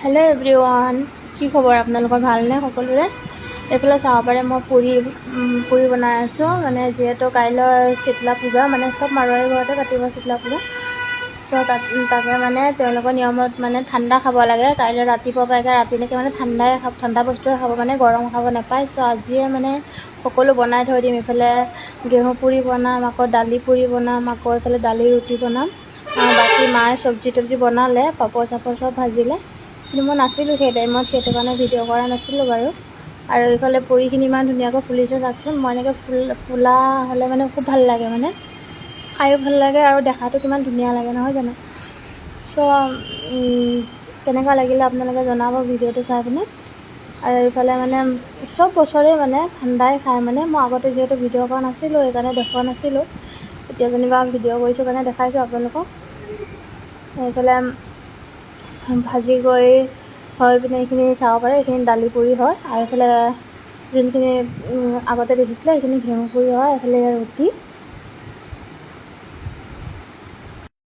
Hello' everyone, কি খবৰ আপোনালোকৰ? ভালনে সকলোৰে? এইফালে চাব পাৰে মই পুৰি বনাই আছোঁ। মানে যিহেতু কাইলৈ শীতলা পূজা, মানে চব মাৰোৱাৰী ঘৰতে পাতিব শীতলা পূজা। চ' তাকে মানে তেওঁলোকৰ নিয়মত মানে ঠাণ্ডা খাব লাগে। কাইলৈ ৰাতিপুৱা পাইকে ৰাতিলৈকে মানে ঠাণ্ডা বস্তুৱে খাব, মানে গৰম খাব নাপায়। চ' আজিয়ে মানে সকলো বনাই থৈ দিম। এইফালে ঘেঁহু পুৰি বনাম, আকৌ দালি পুৰি বনাম, আকৌ এইফালে দালি ৰুটি বনাম। বাকী মায়ে চব্জি বনালে, পাপৰ চাপৰ চব ভাজিলে। কিন্তু মই নাছিলোঁ সেই টাইমত, সেইটো কাৰণে ভিডিঅ' কৰা নাছিলোঁ বাৰু। আৰু এইফালে পুৰিখিনি ইমান ধুনীয়াকৈ ফুলিছে চাওকচোন। মই এনেকৈ ফুলা হ'লে মানে খুব ভাল লাগে, মানে খায়ো ভাল লাগে আৰু দেখাটো কিমান ধুনীয়া লাগে নহয় জানো। চ' কেনেকুৱা লাগিলে আপোনালোকে জনাব ভিডিঅ'টো চাই পিনে। আৰু এইফালে মানে চব বছৰে মানে ঠাণ্ডাই খায়। মানে মই আগতে যিহেতু ভিডিঅ' কৰা নাছিলোঁ, সেইকাৰণে দেখুওৱা নাছিলোঁ। এতিয়া যেনিবা ভিডিঅ' কৰিছোঁ কাৰণে দেখাইছোঁ আপোনালোকক। এইফালে ভাজি কৰি হৈ পিনে এইখিনি চাব পাৰে, এইখিনি দালি পুৰি হয়। আৰু এইফালে যোনখিনি আগতে দেখিছিলে সেইখিনি ঘেঁহু পুৰি হয়। এইফালে ৰুটি